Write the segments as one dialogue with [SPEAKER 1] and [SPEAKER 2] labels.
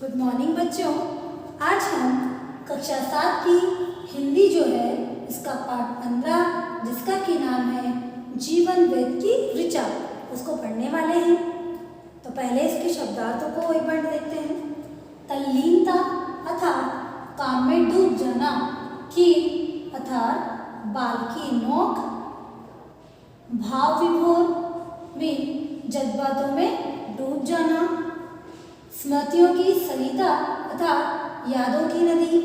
[SPEAKER 1] Good morning बच्चों। आज हम कक्षा 7 की हिंदी जो है इसका पाठ 15 जिसका कि नाम है जीवन वेद की ऋचा उसको पढ़ने वाले हैं। तो पहले इसके शब्दार्थों को एक बार देखते हैं। तल्लीनता अर्थात काम में डूब जाना, खीर अर्थात बाल की नोक, भाव विभोर में जज्बातों में डूब जाना, स्मृतियों की सरिता अर्थात यादों की नदी,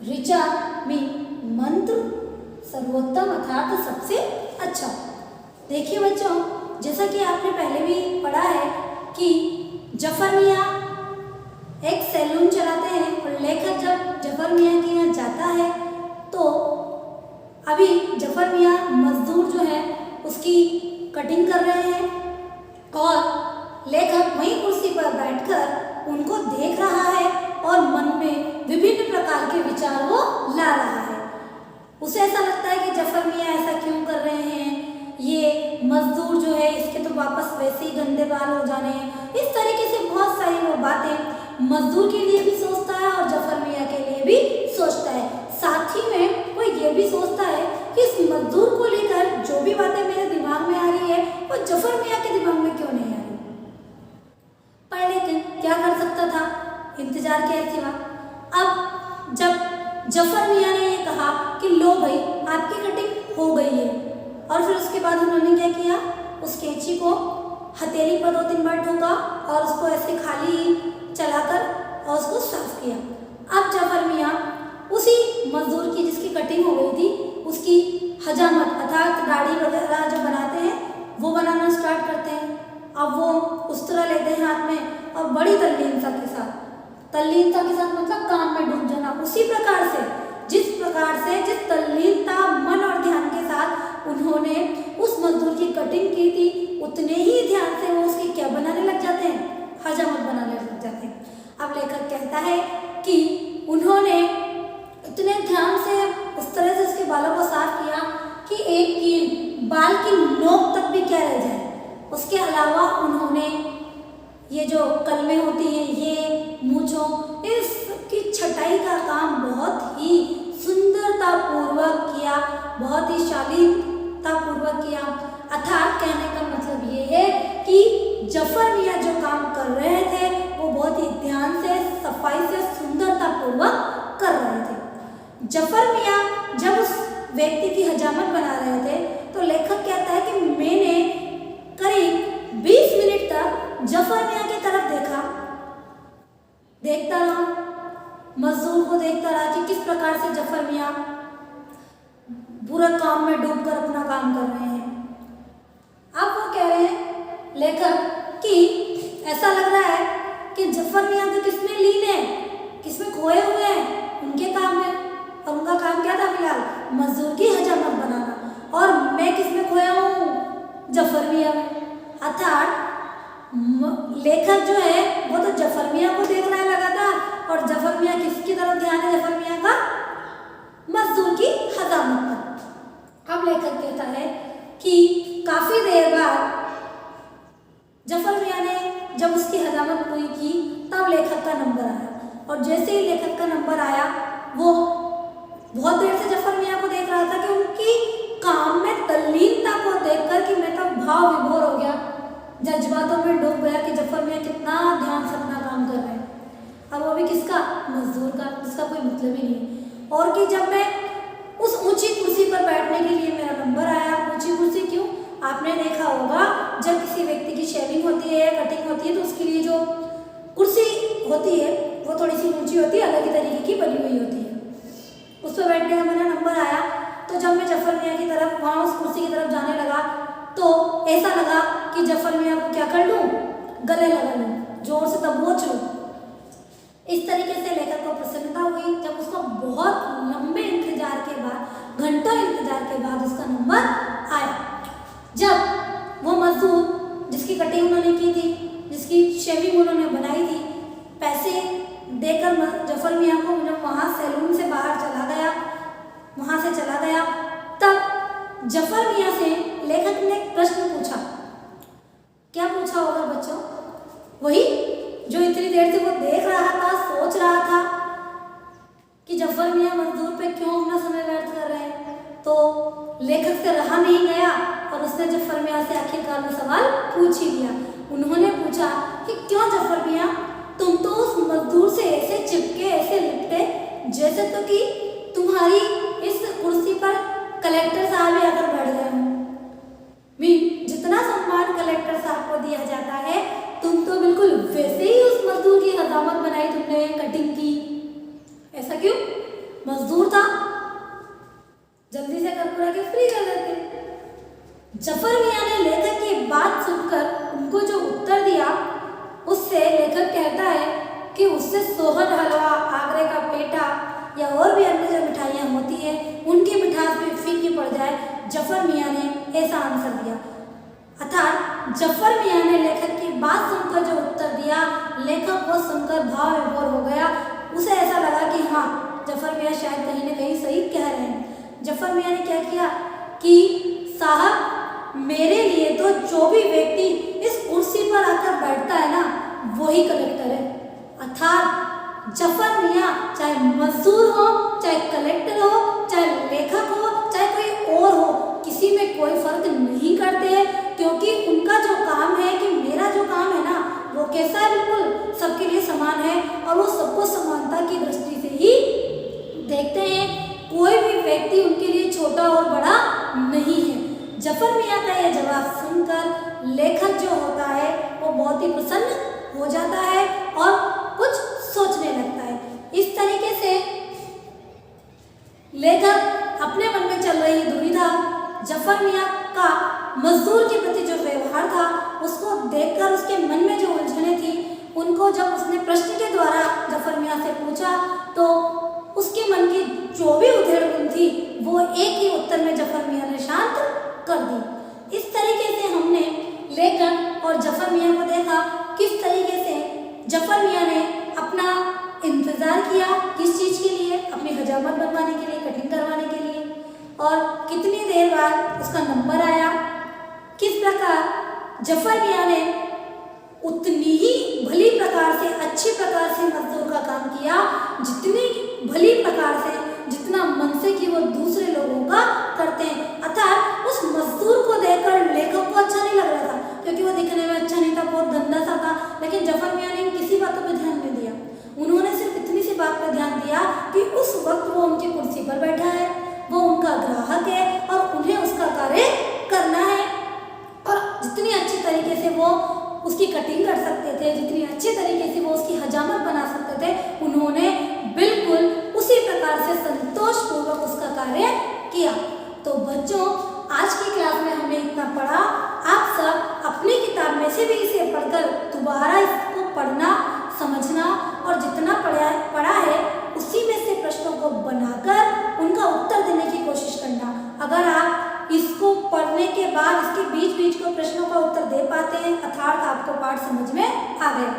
[SPEAKER 1] ऋचा में मंत्र सर्वोत्तम अर्थात सबसे अच्छा। देखिए बच्चों, जैसा कि आपने पहले भी पढ़ा है कि जफर मियाँ एक सैलून चलाते हैं और लेखक जब जफर मियाँ के यहाँ जाता है तो अभी जफर मियाँ मजदूर जो है उसकी कटिंग कर रहे हैं और लेखक वहीं कुर्सी पर बैठकर उनको देख रहा है और मन में विभिन्न प्रकार के विचार वो ला रहा है। उसे ऐसा लगता है कि जफर मियाँ ऐसा क्यों कर रहे हैं, ये मजदूर जो है इसके तो वापस वैसे ही गंदे बाल हो जाने हैं। इस तरीके से बहुत सारी वो बातें मजदूर के लिए भी सोचता है और जफर मियाँ के लिए भी सोचता है। साथ ही में वो ये भी सोचता है कि इस मजदूर को लेकर जो भी बातें मेरे दिमाग में आ रही है वो जफर मियाँ के दिमाग में क्यों नहीं आ रही। पर लेकिन क्या कर सकता था, इंतजार के सिवा। अब जब जफर मियाँ ने ये कहा कि लो भाई आपकी कटिंग हो गई है, और फिर उसके बाद उन्होंने क्या किया, उस कैंची को हथेली पर 2-3 बार ठोका और उसको ऐसे खाली चलाकर और उसको साफ किया। अब जफर मियाँ उसी मजदूर की जिसकी कटिंग हो गई थी उसकी हजामत अर्थात दाढ़ी वगैरह जो बनाते हैं वो बनाना स्टार्ट करते हैं। अब वो उस तरह लेते हैं हाथ में और बड़ी तल्लीनता के साथ मतलब काम में डूब जाना। उसी प्रकार से जिस तल्लीनता मन और ध्यान के साथ उन्होंने उस मजदूर की कटिंग की थी उतने ही ध्यान से वो उसकी क्या बनाने लग जाते हैं, हजामत बनाने लग जाते हैं। अब लेखक कहता है कि उन्होंने इतने ध्यान से उस तरह से उसके बालों को साफ किया कि एक कील बाल की नोक तक भी क्या रह जाए। उसके अलावा उन्होंने ये जो कलमें होती हैं, ये मूंछों, इसकी छटाई का काम बहुत ही सुंदरतापूर्वक किया, बहुत ही शालीनतापूर्वक किया। अर्थात कहने का मतलब ये है कि जफर मियाँ जो काम कर रहे थे वो बहुत ही ध्यान से, सफाई से, सुंदरतापूर्वक कर रहे थे। जफर मियाँ जब उस व्यक्ति की हजामत बना रहे थे तो लेखक कहता है कि मैंने करीब 20 मिनट तक जफर मियाँ की तरफ देखता रहा, मजदूर को देखता रहा कि किस प्रकार से जफर मियाँ पूरा काम में डूबकर अपना काम कर रहे हैं। अब वो कह रहे हैं लेखक कि ऐसा लग रहा है कि जफर मियाँ तो किसमें लीन है, किसमें खोए हुए हैं उनके काम में, और उनका काम क्या था फिलहाल, मजदूर की हजामत बनाना, और मैं किसमें खोया हूँ, जफर मियाँ में। अर्थात लेखक जो है वो तो जफर मियाँ को देखना है लगातार, और जफर मियाँ किसकी तरफ ध्यान है, जफर मियाँ का मजदूर की हजामत पर। अब लेखक कहता है कि काफी देर बाद जफर मियाँ ने जब उसकी हजामत पूरी की तब लेखक का नंबर आया, और जैसे ही लेखक का नंबर आया वो बहुत देर से जफर मियाँ को देख रहा था कि उनकी काम में तल्लीनता को देखकर कि मैं तो भाव विभोर हो गया, जज्बातों में डूब गया कि जफर मियाँ कितना ध्यान से अपना काम कर रहे हैं। अब वो भी किसका, मजदूर का, जिसका कोई मतलब ही नहीं। और कि जब मैं उस ऊंची कुर्सी पर बैठने के लिए मेरा नंबर आया, ऊंची कुर्सी क्यों, आपने देखा होगा जब किसी व्यक्ति की शेविंग होती है या कटिंग होती है तो उसके लिए जो कुर्सी होती है वो थोड़ी सी ऊंची होती है, अलग ही तरीके की बनी हुई होती है। उस पर बैठने का मेरा नंबर आया तो जब मैं जफर मियाँ की तरफ वहाँ उस कुर्सी की तरफ जाने लगा तो ऐसा लगा कि जफर मियाँ को क्या कर लूँ, गले लगा लूँ, जोर से दबोच लूँ। इस तरीके से लेखक को प्रसन्नता हुई जब उसको बहुत लंबे इंतजार के बाद, घंटों इंतजार के बाद उसका नंबर आया। जब वो मजदूर जिसकी कटिंग उन्होंने की थी, जिसकी शेविंग उन्होंने बनाई थी, पैसे देकर जफर मियाँ को जब वहाँ सैलून से बाहर चला गया, वहाँ से चला गया, तब जफर मियाँ से लेखक ने एक प्रश्न पूछा। क्या पूछा होगा बच्चों, वही जो इतनी देर से वो देख पे क्यों अपना समय व्यर्थ कर रहे हैं। तो लेखक से रहा नहीं गया और उसने जफर मियाँ से आखिरकार में सवाल पूछ ही लिया। उन्होंने पूछा कि क्यों जफर मियाँ, तुम तो उस मजदूर से ऐसे चिपके, ऐसे लिपटे जैसे तो कि तुम्हारी इस कुर्सी पर कलेक्टर साहब ही आकर बैठ गए हों। जितना सम्मान कलेक्टर साहब को दिया जाता है, तुम तो बिल्कुल वैसे ही उस मजदूर की हजामत बनाई तुमने, कटिंग की। ऐसा क्यों? मजदूर था, जल्दी से कर्पूरा के फ्री कर देते। जफर मियाँ ने लेखक की बात सुनकर उनको जो उत्तर दिया, उससे लेखक कहता है कि उससे सोहर हलवा, आगरे का पेठा या और भी अन्य जो मिठाइयाँ होती हैं, उनकी मिठास भी फीकी पड़ जाए। जफर मियाँ ने ऐसा आंसर दिया। अर्थात जफर मियाँ ने लेखक की बात सुनकर जो उत्तर दिया, लेखक वो सुनकर भाव विभोर हो गया। उसे ऐसा लगा कि हाँ, जफर मियाँ शायद कहीं ना कहीं सही कह रहे हैं। जफर मियाँ ने क्या किया कि साहब, मेरे लिए तो जो भी व्यक्ति इस कुर्सी पर आकर बैठता है ना, वही कलेक्टर है। अर्थात जफर मियाँ चाहे मजदूर हो, चाहे कलेक्टर हो, चाहे लेखक हो, चाहे कोई और हो, किसी में कोई फर्क नहीं करते, क्योंकि उनका जो काम है कि मेरा जो काम है ना, वो कैसा है, बिल्कुल सबके लिए समान है और वो सबको समानता की दृष्टि से ही देखते हैं। कोई भी व्यक्ति उनके लिए छोटा और बड़ा नहीं है। जफर मियाँ का यह जवाब सुनकर लेखक जो होता है वो बहुत ही प्रसन्न हो जाता है और कुछ सोचने लगता है। इस तरीके से लेखक अपने मन में चल रही दुविधा, जफर मियाँ का मजदूर के प्रति जो व्यवहार था, उसको देखकर उसके मन में जो उलझने थी, उनको जब उसने प्रश्न के द्वारा जफर मियाँ से पूछा, तो उसके मन की जो भी उधेड़-बुन थी, वो एक ही उत्तर में जफर मियाँ ने शांत कर दी। इस तरीके से हमने लेखक और जफर मियाँ को देखा, किस तरीके से जफर मियाँ ने अपना इंतजार किया, किस चीज़ के लिए, अपनी हजामत बनवाने के लिए, कटिंग करवाने के लिए, और कितनी देर बाद उसका नंबर आया। किस प्रकार जफर मियाँ ने उतनी ही भली प्रकार से, अच्छी प्रकार से मजदूर का काम किया, जितनी भली प्रकार से, जितना मन से कि वो दूसरे लोगों का करते हैं। अर्थात उस मजदूर को देखकर लेखक को अच्छा नहीं लग रहा था, क्योंकि वो दिखने में अच्छा नहीं था, बहुत गंदा सा था, लेकिन जफर मियाँ ने किसी बातों पर ध्यान नहीं दिया। उन्होंने सिर्फ इतनी सी बात पर ध्यान दिया कि उस वक्त वो उनकी कुर्सी पर बैठा है, वो उनका ग्राहक है और उन्हें उसका कार्य करना है, और जितनी अच्छी तरीके से वो उसकी कटिंग कर सकते थे, जितनी अच्छी तरीके से वो उसकी हजामत बना सकते थे, उन्होंने बिल्कुल उसी प्रकार से संतोषपूर्वक उसका कार्य किया। तो बच्चों, आज की क्लास में हमने इतना पढ़ा। आप सब अपनी किताब में से भी इसे पढ़कर दोबारा इसको पढ़ना, समझना, और जितना पढ़ा है उसी में से प्रश्नों को बनाकर उनका उत्तर देने की कोशिश करना। अगर आप इसको पढ़ने के बाद इसके बीच बीच को प्रश्नों का उत्तर दे पाते हैं, अर्थात आपको पाठ समझ में आ गया।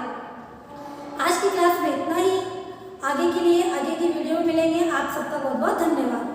[SPEAKER 1] आज की क्लास में इतना ही। आगे के लिए आगे की वीडियो में मिलेंगे। आप सबका बहुत बहुत धन्यवाद।